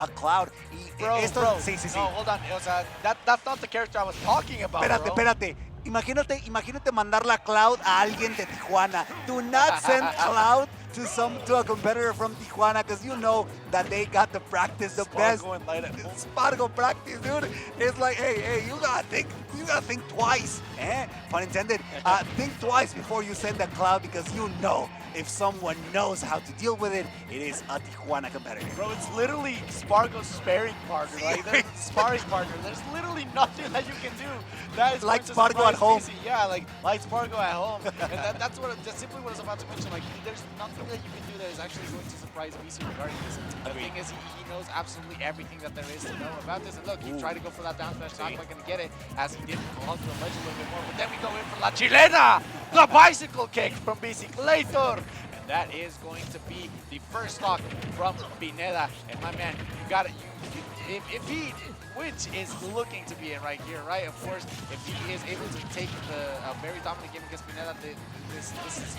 a Cloud. Bro, Esto, bro, sí, sí, sí. no, hold on. O sea, that's not the character I was talking about, Espérate, bro. espérate. Imagínate mandar la Cloud a alguien de Tijuana. Do not send Cloud to a competitor from Tijuana because you know that they got the practice the best. Spargo and Light at home. Spargo practice, dude. It's like, hey, you gotta think twice. Pun intended. Think twice before you send a Cloud because you know if someone knows how to deal with it, it is a Tijuana competitor. Bro, it's literally Spargo's sparring partner, like sparring partner. There's literally nothing that you can do. That is Like going to Spargo at surprise home. BICI. Yeah, like Spargo at home. And that's simply what I was about to mention. Like, there's nothing that you can do that is actually going to surprise BICI regarding this. The thing is, he knows absolutely everything that there is to know about this. And look, he tried to go for that down smash, not quite going to get it, as he did hug the ledge a little bit more. But then we go in for La Chilena, the bicycle kick from BICI Claytor. That is going to be the first stock from Pineda. And my man, you got it. If he, which is looking to be in right here, right? Of course, if he is able to take a very dominant game against Pineda, this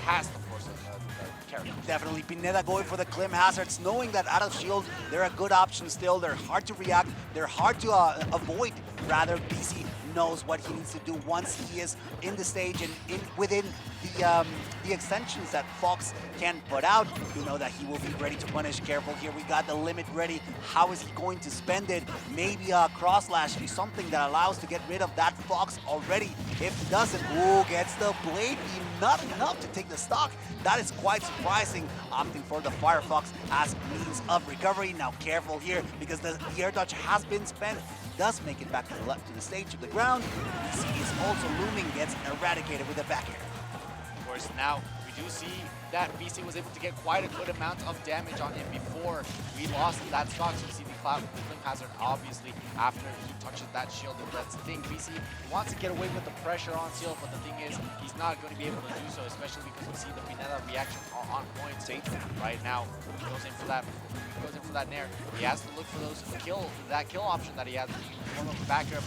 has to force a character. Definitely, Pineda going for the Clim Hazards, knowing that out of shield, they're a good option still. They're hard to react. They're hard to avoid. Rather, BC knows what he needs to do once he is in the stage and within the extensions that Fox can put out. You know that he will be ready to punish. Careful here, we got the limit ready. How is he going to spend it? Maybe a cross slash is something that allows to get rid of that Fox already. If he doesn't, ooh, gets the blade, not enough to take the stock. That is quite surprising, opting for the Firefox as means of recovery. Now careful here, because the air dodge has been spent. Does make it back to the left to the stage of the ground. BC is also looming, gets eradicated with a back air. Of course, now we do see that BC was able to get quite a good amount of damage on him before we lost that stock. So we see the Clim Hazard, obviously, after he touches that shield. And that's the thing, BC wants to get away with the pressure on shield, but the thing is, he's not going to be able to do so, especially because we see the Pineda reaction on point right now. He goes in for that. He goes in for that nair. He has to look for that kill option that he has in the form of a back air,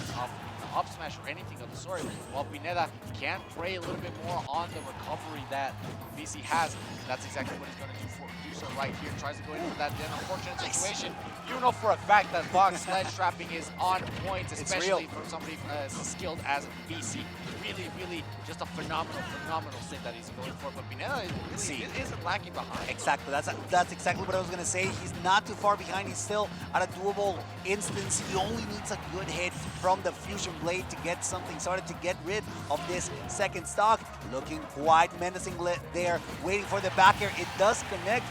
up smash or anything of the sort, while Pineda can pray a little bit more on the recovery that BC has. That's exactly what he's going to do so right here. Tries to go in for that then unfortunate situation. You know for a fact that Fox sledge trapping is on point, especially from somebody as skilled as BC. Really just a phenomenal thing that he's going for. But Pineda really isn't lacking behind. Exactly, that's exactly what I was gonna say. He's not too far behind. He's still at a doable instance. He only needs a good hit from the fusion blade to get something started, to get rid of this second stock. Looking quite menacing there, waiting for the back air. It does connect,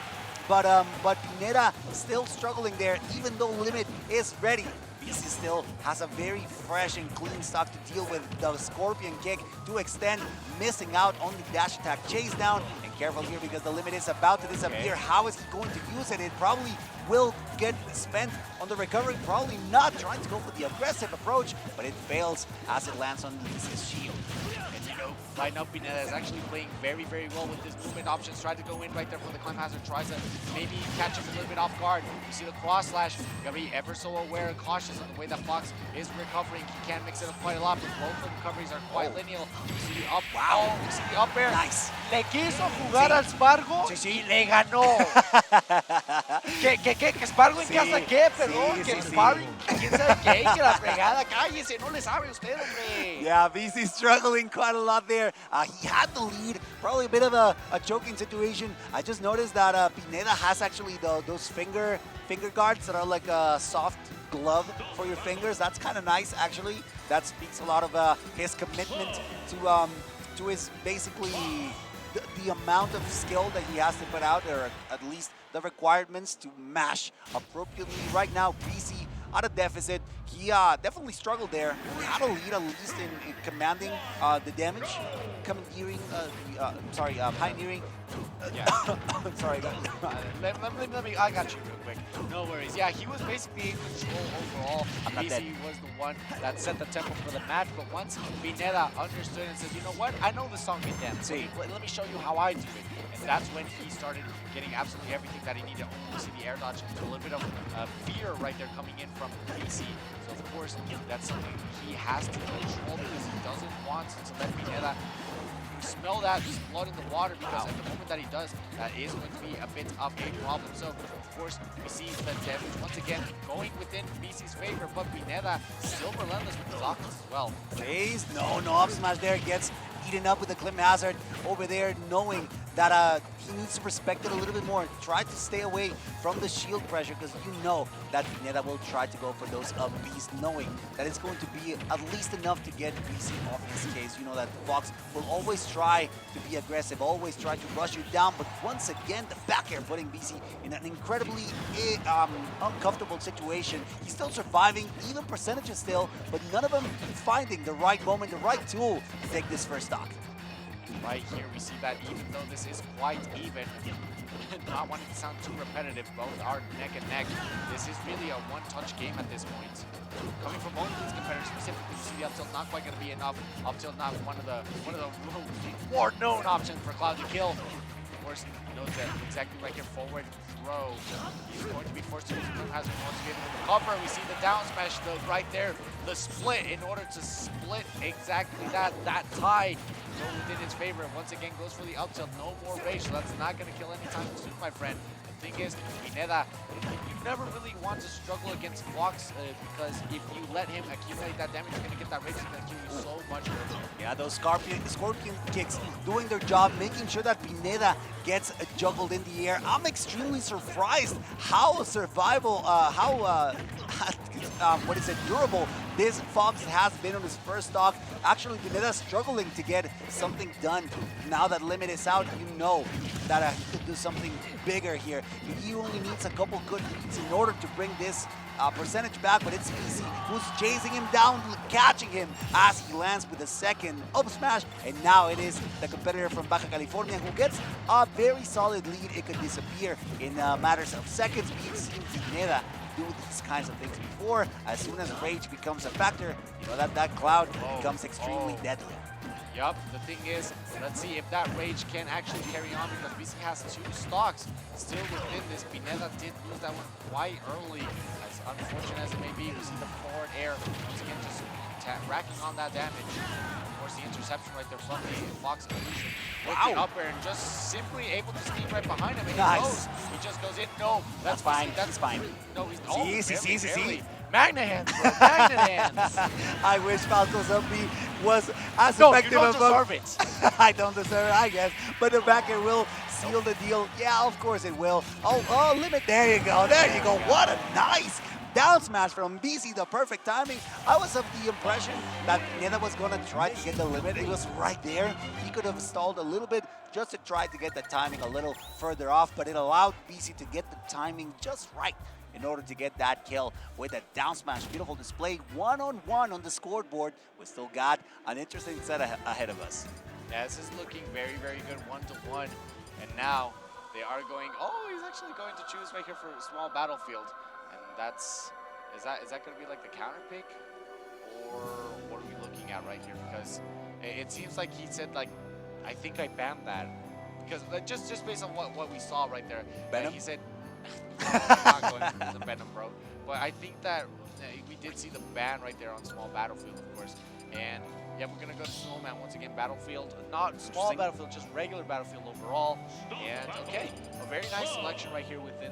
but Pineda still struggling there, even though limit is ready. BC still has a very fresh and clean stock to deal with. The Scorpion kick to extend, missing out on the dash attack chase down. And careful here because the limit is about to disappear. How is he going to use it? It probably will get spent on the recovery. Probably not, trying to go for the aggressive approach, but it fails as it lands on Lisa's shield. And you know, right now Pineda is actually playing very well with his movement options. Tried to go in right there for the Clim Hazard. Tries to maybe catch him a little bit off guard. You see the cross slash. You gotta be ever so aware and cautious of the way that Fox is recovering. He can mix it up quite a lot, but both the recoveries are quite linear. You see the up, you see the up air. Nice. Le quiso jugar al Spargo y le ganó. ¿Qué Spargo en casa qué? Perdón, que Spargo, quién sabe qué, que la fregada, cállese, no le sabe usted, hombre. Yeah, BC struggling quite a lot there. He had the lead, probably a bit of a choking situation. I just noticed that Pineda has actually those finger guards that are like a soft glove for your fingers. That's kind of nice, actually. That speaks a lot of his commitment to his basically the amount of skill that he has to put out, or at least the requirements to mash appropriately. Right now, BC at a deficit. He definitely struggled there. He had a lead, at least in commanding the damage, pioneering. Sorry, guys. Let me, I got you real quick. No worries. Yeah, he was basically in control overall. BC was the one that set the tempo for the match, but once Pineda understood and said, you know what, I know the song can dance. Let me show you how I do it. And that's when he started getting absolutely everything that he needed. You see the air dodge, a little bit of fear right there coming in from BC. So of course, that's something he has to control because he doesn't want to let Pineda smell that blood in the water, because at the moment that he does, that is going to be a bit of a problem. So, of course, we see the damage once again going within BC's favor, but Pineda still relentless with his offense as well. Jace, no up smash there, gets eaten up with the Clim Hazard over there, knowing that he needs to respect it a little bit more. Try to stay away from the shield pressure, because you know that Pineda will try to go for those beasts, knowing that it's going to be at least enough to get BC off his case. You know that Fox will always try to be aggressive, always try to rush you down, but once again, the back air putting BC in an incredibly uncomfortable situation. He's still surviving, even percentages still, but none of them finding the right moment, the right tool to take this first stock. Right here, we see that even though this is quite even, not wanting to sound too repetitive, both are neck and neck. This is really a one-touch game at this point. Coming from both of these competitors, specifically, you see the up tilt not quite going to be enough. Up tilt not one of the more known options for Cloud to kill. Of course, he knows that exactly right here, forward throw. He's going to be forced to use Clim Hazard once to be able to recover. We see the down smash right there, the split in order to split exactly that tie. Go within his favor. Once again, goes for the up tilt. No more rage, so that's not going to kill anytime soon, my friend. The thing is, Pineda, you never really want to struggle against Fox because if you let him accumulate that damage, you're going to get that rage. He's going to kill you so much. Yeah, those scorpion kicks doing their job, making sure that Pineda gets juggled in the air. I'm extremely surprised how durable this Fox has been on his first stock. Actually, Pineda's struggling to get something done. Now that limit is out, you know that he could do something bigger here. He only needs a couple good hits in order to bring this percentage back, but it's BC who's chasing him down, catching him as he lands with a second up smash, and now it is the competitor from Baja California who gets a very solid lead. It could disappear in matters of seconds. We've seen Pineda do these kinds of things before. As soon as rage becomes a factor, you know that cloud becomes extremely deadly. Yup, the thing is, let's see if that rage can actually carry on, because BC has 2 stocks still within this. Pineda did lose that one quite early, as unfortunate as it may be. We see the forward air once again just racking on that damage. Of course, the interception right there from the Fox illusion. Looking up air and just simply able to sneak right behind him, and he just goes in. No, that's fine. That's fine. No, he's See. Magna hands, bro. Magna hands. I wish Falco Zombie was as effective. You don't deserve it. I don't deserve it, I guess. But the back air will seal the deal. Yeah, of course it will. Oh, limit. There you go. There you go. What a nice down smash from BC, the perfect timing. I was of the impression that Pineda was going to try to get the limit. It was right there. He could have stalled a little bit just to try to get the timing a little further off, but it allowed BC to get the timing just right in order to get that kill with a down smash. Beautiful display, one-on-one on the scoreboard. We still got an interesting set ahead of us. Yeah, this is looking very, very good, 1-to-1. And now they are going, he's actually going to choose right here for a small battlefield. And that's, is that going to be like the counter pick? Or what are we looking at right here? Because it seems like he said, like, I think I banned that. Because just based on what we saw right there, he said, I'm not going to Venom, bro. But I think that we did see the ban right there on small battlefield, of course. And yeah, we're gonna go to Snowman once again. Battlefield, not small battlefield, just regular battlefield overall. And okay, a very nice selection right here with the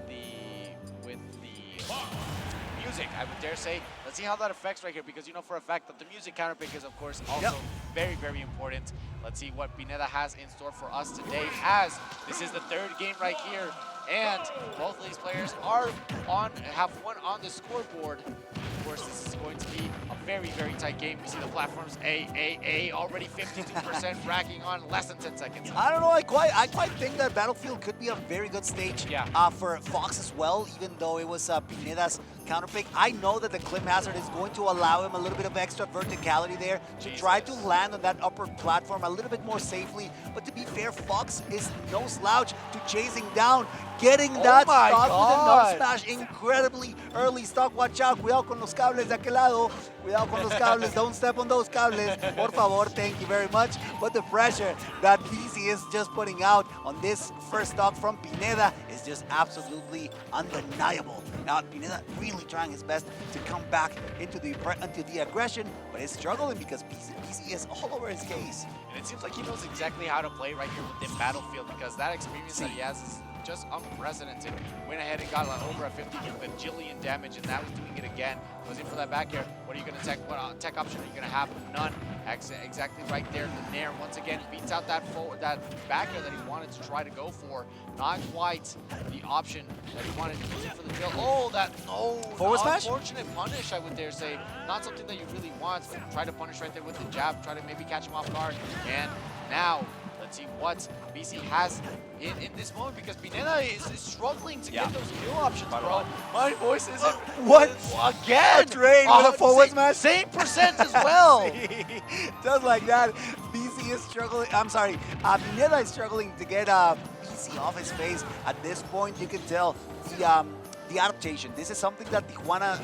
music, I would dare say. Let's see how that affects right here, because you know for a fact that the music counter pick is of course also very, very important. Let's see what Pineda has in store for us today, as this is the 3rd game right here. And both of these players have one on the scoreboard. Of course, this is going to be a very, very tight game. We see the platforms already 52% racking on less than 10 seconds. I don't know, I quite think that Battlefield could be a very good stage for Fox as well, even though it was Pineda's counter pick. I know that the Clim Hazard is going to allow him a little bit of extra verticality there to try to land on that upper platform a little bit more safely. But to be fair, Fox is no slouch to chasing down, getting that stock with a no smash. Incredibly early stock. Watch out, cuidado con los cables de aquel lado. Cuidado con los cables. Don't step on those cables. Por favor, thank you very much. But the pressure that BICI is just putting out on this first stock from Pineda is just absolutely undeniable. Now, Pineda really trying his best to come back into the aggression, but he's struggling because BICI is all over his case. And it seems like he knows exactly how to play right here within Battlefield, because that experience that he has is just unprecedented. Went ahead and got like over a 50 bajillion damage, and now he's doing it again. Goes in for that back air. What are you going to tech? What tech option are you going to have? None. Exactly right there. The Nair once again beats out that back air that he wanted to try to go for. Not quite the option that he wanted to use it for the kill. Oh, that forward smash? Unfortunate punish, I would dare say. Not something that you really want. Try to punish right there with the jab. Try to maybe catch him off guard. And now, let's see what BICI has in this moment, because Pineda is struggling to get those kill options, bro. My voice isn't... What? Again! Drain with a forward smash? Same percent as well! Just like that, BICI is struggling. I'm sorry, Pineda is struggling to get BICI off his face. At this point, you can tell the adaptation. This is something that Tijuana...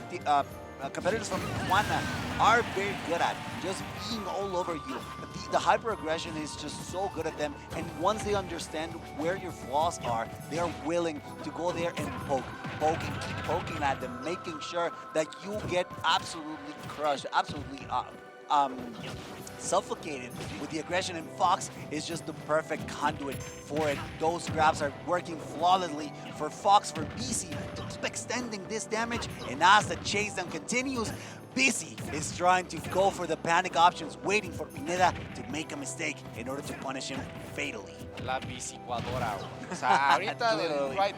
competitors from Tijuana are very good at, just being all over you. The hyper aggression is just so good at them, and once they understand where your flaws are, they are willing to go there and poke and keep poking at them, making sure that you get absolutely crushed, absolutely suffocated with the aggression, and Fox is just the perfect conduit for it. Those grabs are working flawlessly for Fox, for BICI to keep extending this damage, and as the chase down continues, BICI is trying to go for the panic options, waiting for Pineda to make a mistake in order to punish him fatally. La bicicuadora. O sea, ahorita, right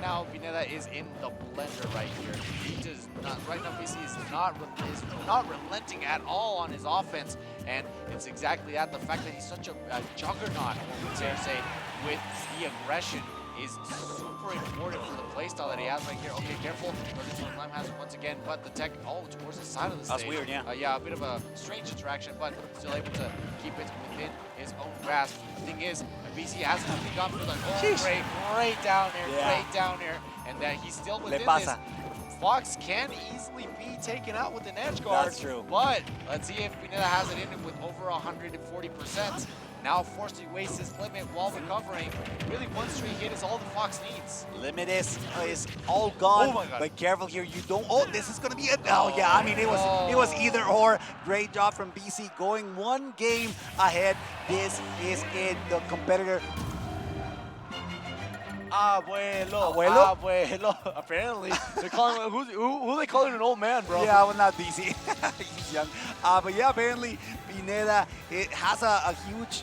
now, Pineda is in the blender right here. He does not, right now, BICI is not relenting at all on his offense, and it's exactly that. The fact that he's such a juggernaut, we would say, with the aggression is super important for the playstyle that he has right here. Okay, careful. Climb has it once again, but the tech, towards the side of the stage. That's weird, yeah. Yeah, a bit of a strange interaction, but still able to keep it within his own grasp. The thing is, BICI hasn't really gone for the great down there, and that he's still within this. Fox can easily be taken out with an edge guard. That's true. But let's see if Pineda has it in him with over 140%. Now forced to waste his limit while recovering. Really, one straight hit is all the Fox needs. Limit is all gone. Oh my God. But careful here, you don't. Oh, this is gonna be it. Oh yeah, I mean it was either or. Great job from BICI, going one game ahead. This is it. The competitor. Abuelo. Apparently, they're calling him, who they calling an old man, bro? Yeah, well, not BICI. He's young. But yeah, apparently Pineda has a huge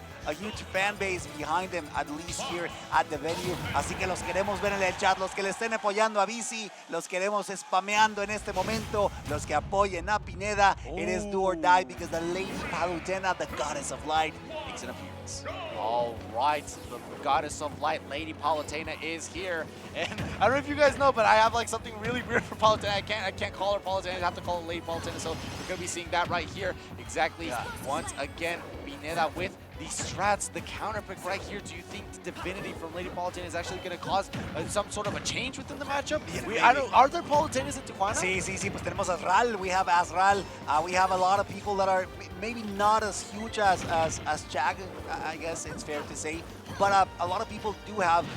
fan base behind him, at least here at the venue. Así que los queremos ver en el chat, los que le estén apoyando a BICI, los queremos spameando en este momento, los que apoyen a Pineda. It is do or die, because the Lady Palutena, the goddess of light, makes an appearance. All right, the goddess of light, Lady Palutena, is here. And I don't know if you guys know, but I have like something really weird for Palutena. I can't call her Palutena. I have to call her Lady Palutena. So we're gonna be seeing that right here. Exactly. Yeah. Once again, Pineda with the strats, the counter pick right here. Do you think the divinity from Lady Palutena is actually going to cause some sort of a change within the matchup? Yeah, are there Palutenas in Tijuana? Sí, pues tenemos Azral, we have Azral, we have a lot of people that are maybe not as huge as Chag, I guess it's fair to say, but a lot of people do have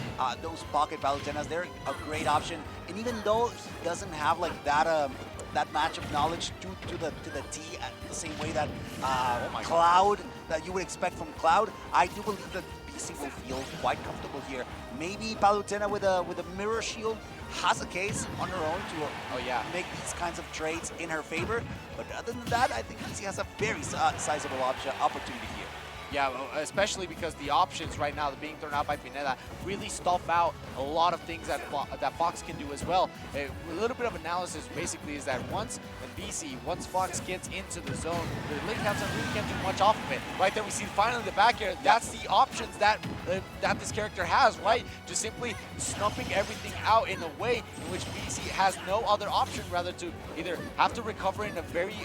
those pocket Palutenas. They're a great option, and even though he doesn't have like that matchup knowledge to the T, the same way that Cloud, that you would expect from Cloud, I do believe that BICI will feel quite comfortable here. Maybe Palutena with a mirror shield has a case on her own to make these kinds of trades in her favor, but other than that, I think BICI has a very sizable opportunity here. Yeah, especially because the options right now that are being thrown out by Pineda really stop out a lot of things that Fox can do as well. A little bit of analysis basically is that once Fox gets into the zone, the link counts really can't do much off of it. Right there we see finally the back air. That's the options that this character has, right? Just simply snuffing everything out in a way in which BICI has no other option rather to either have to recover in a very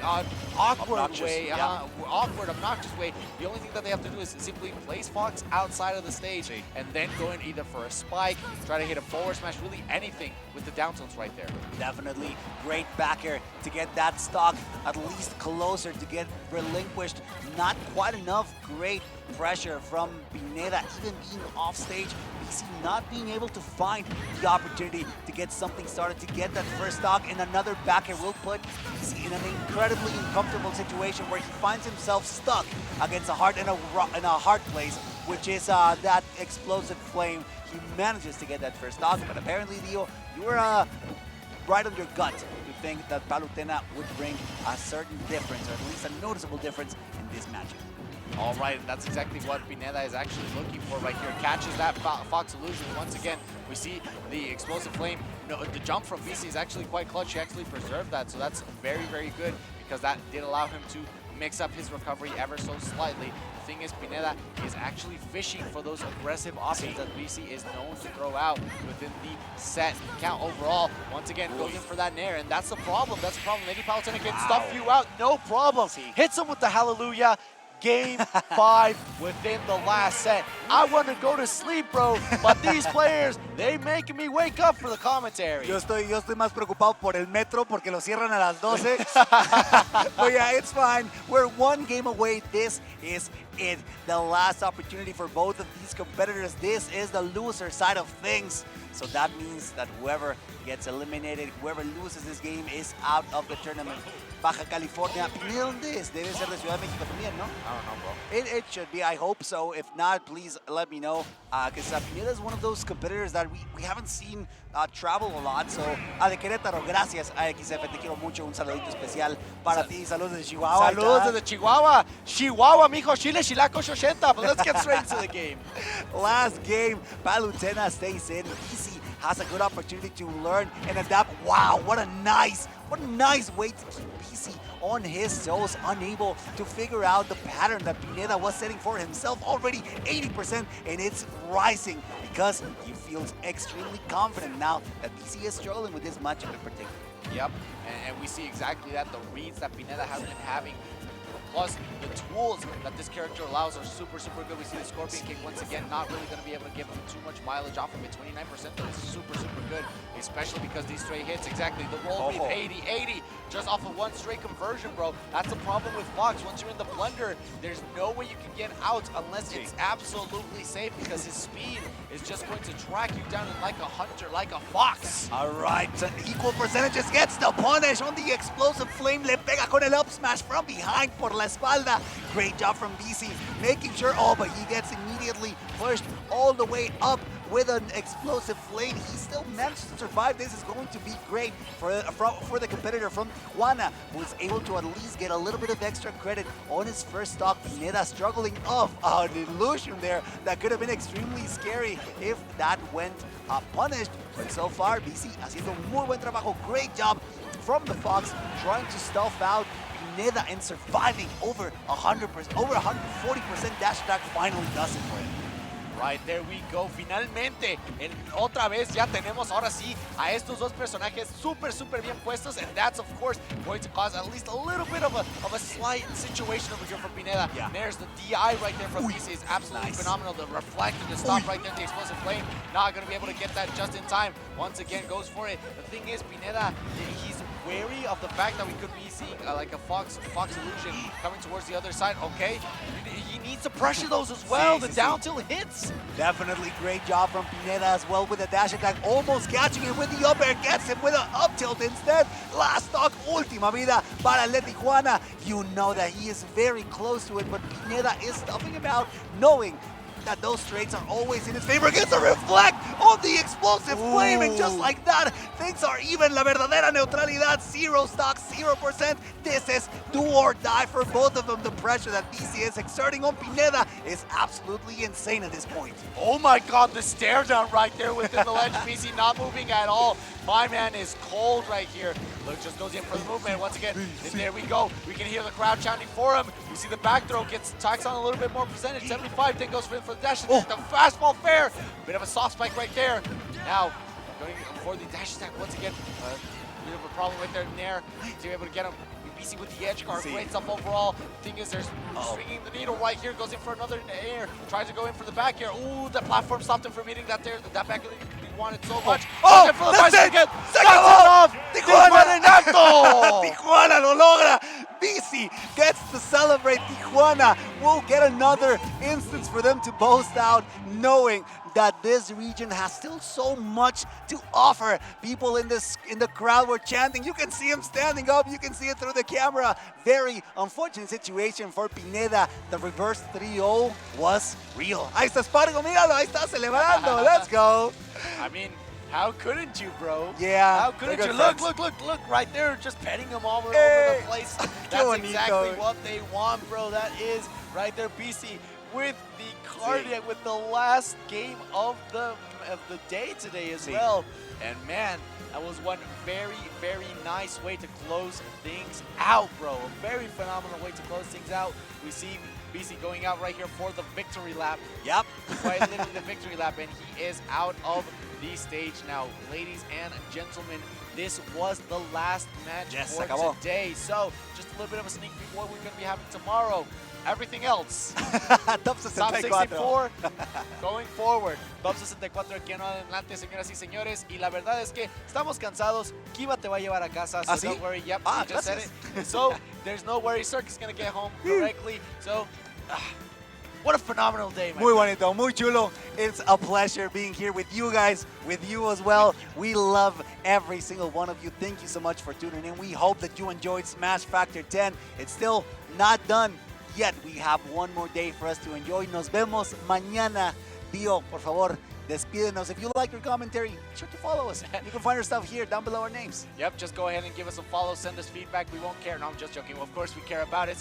awkward way, awkward, obnoxious way. The only thing that they they have to do is simply place Fox outside of the stage and then go in either for a spike, try to hit a forward smash, really anything with the down tilts right there. Definitely great backer to get that stock at least closer to get relinquished. Not quite enough great pressure from Pineda, even being off stage. BICI not being able to find the opportunity to get something started, to get that first stock, and another backer will put BICI in an incredibly uncomfortable situation where he finds himself stuck against a hard hard place, which is that explosive flame. He manages to get that first stock, but apparently, Dio, you were right on your gut to think that Palutena would bring a certain difference, or at least a noticeable difference in this matchup. All right, and that's exactly what Pineda is actually looking for right here. Catches that Fox illusion. Once again, we see the explosive flame. You know, the jump from BICI is actually quite clutch. He actually preserved that, so that's very, very good because that did allow him to mix up his recovery ever so slightly. The thing is, Pineda is actually fishing for those aggressive options that BICI is known to throw out within the set count overall. Once again, goes in for that nair, and that's the problem. That's the problem. Maybe Palutena can stuff you out, no problem. Hits him with the hallelujah. Game 5 within the last set. I want to go to sleep, bro, but these players, they making me wake up for the commentary. Yo estoy más preocupado por el metro porque lo cierran a las 12. But yeah, it's fine. We're one game away. This is it. The last opportunity for both of these competitors. This is the loser side of things. So that means that whoever gets eliminated, whoever loses this game is out of the tournament. Baja California, ¿dónde es? Debe ser de Ciudad de México también, ¿no? I don't know, bro. It should be. I hope so. If not, please let me know. Because Pineda is one of those competitors that we haven't seen travel a lot. So, de Querétaro, gracias a XF. Te quiero mucho. Un saludito especial para ti. Saludos de Chihuahua. Saludos desde Chihuahua. Chihuahua, mijo. Chile, Chilaco, 80. But let's get straight into the game. Last game, Palutena stays in. BICI has a good opportunity to learn and adapt. Wow, what a nice way to keep BICI on his toes, unable to figure out the pattern that Pineda was setting for himself. Already 80%, and it's rising because he feels extremely confident now that BICI is struggling with this matchup in particular. Yep, and we see exactly that. The reads that Pineda has been having, plus the tools that this character allows are super, super good. We see the Scorpion Kick once again, not really going to be able to give him too much mileage off of it. 29%, though, it's super, super good, especially because these straight hits, exactly. The roll read 80, just off of one straight conversion, bro. That's the problem with Fox. Once you're in the blender, there's no way you can get out unless it's absolutely safe, because his speed is just going to track you down like a hunter, like a fox. All right, equal percentages, gets the punish on the explosive flame. Le pega con el up smash from behind por la espalda. Great job from BICI, making sure, but he gets immediately pushed all the way up with an explosive flame. He still managed to survive. This is going to be great for the competitor from Tijuana, who is able to at least get a little bit of extra credit on his first stock. Pineda struggling off an illusion there that could have been extremely scary if that went punished. But so far, BICI haciendo un muy buen trabajo. Great job from the Fox, trying to stealth out Pineda and surviving over 100%, over 140% dash attack finally does it for him. Right, there we go. Finalmente, otra vez ya tenemos ahora sí a estos dos personajes súper, súper bien puestos, and that's of course going to cause at least a little bit of a slight situation over here for Pineda. Yeah. There's the DI right there from BICI is absolutely phenomenal. The reflect and the stop right there, the explosive flame, not going to be able to get that just in time. Once again, goes for it. The thing is, Pineda, he's wary of the fact that we could be seeing like a Fox illusion coming towards the other side. Okay, he needs to pressure those as well. The down tilt hits. Definitely great job from Pineda as well with the dash attack, almost catching him with the up air, gets him with an up tilt instead. Last stock, última vida para el de Tijuana. You know that he is very close to it, but Pineda is stuffing him out, knowing that those straights are always in his favor. Gets a reflect on the explosive flame, and just like that, things are even. La verdadera neutralidad, 0 stock, 0%. This is do or die for both of them. The pressure that BICI is exerting on Pineda is absolutely insane at this point. Oh my god, the stare down right there within the ledge. BICI not moving at all. My man is cold right here. Look, just goes in for the movement once again. And there we go. We can hear the crowd chanting for him. We see the back throw gets taxed on a little bit more percentage. 75, then goes for the dash attack. The fastball fair. Bit of a soft spike right there. Now, going for the dash attack once again. bit of a problem right there. Nair to be able to get him. BC with the edge guard, See. great stuff overall. Thing is, there's swinging the needle right here, goes in for another in the air, tries to go in for the back air. Ooh, the platform stopped him from hitting that there, that back air he wanted so much. Oh, Goes in for the that's bicycle it! again. Se That's acabó! enough! Tijuana! Renato! Tijuana lo logra! BC gets to celebrate. Tijuana will get another instance for them to boast out, knowing that this region has still so much to offer. People in the crowd were chanting. You can see him standing up. You can see it through the camera. Very unfortunate situation for Pineda. The reverse 3-0 was real. Ahí está Spargo, míralo, ahí está celebrando. Let's go. I mean, how couldn't you, bro? Yeah. How couldn't they're you? good Look, friends. look, right there, just petting him all over Hey. the place. Qué That's bonito. exactly what they want, bro. That is right there, BC with the cardiac, with the last game of the day today as well. And man, that was one very, very nice way to close things out, bro. A very phenomenal way to close things out. We see BC going out right here for the victory lap. Yep. Quite literally the victory lap, and he is out of the stage now. Ladies and gentlemen, this was the last match Yes, for acabó. today. So, just a little bit of a sneak peek what we're going to be having tomorrow. Everything else. Top Top 64. 64 going forward. Top 64 aquí en adelante, señoras y señores. Y la verdad es que estamos cansados. Kiva te va a llevar a casa, so ¿Ah, sí? don't worry. Yep, Ah, we just said gracias. it. So, there's no worry. Cirque is going to get home correctly. So, what a phenomenal day, man. Muy bonito, muy chulo. It's a pleasure being here with you guys, with you as well. We love every single one of you. Thank you so much for tuning in. We hope that you enjoyed Smash Factor 10. It's still not done yet. We have one more day for us to enjoy. Nos vemos mañana. Dio, por favor, despídenos. If you like your commentary, be sure to follow us. You can find our stuff here down below our names. Yep, just go ahead and give us a follow, send us feedback. We won't care. No, I'm just joking. Of course, we care about it. So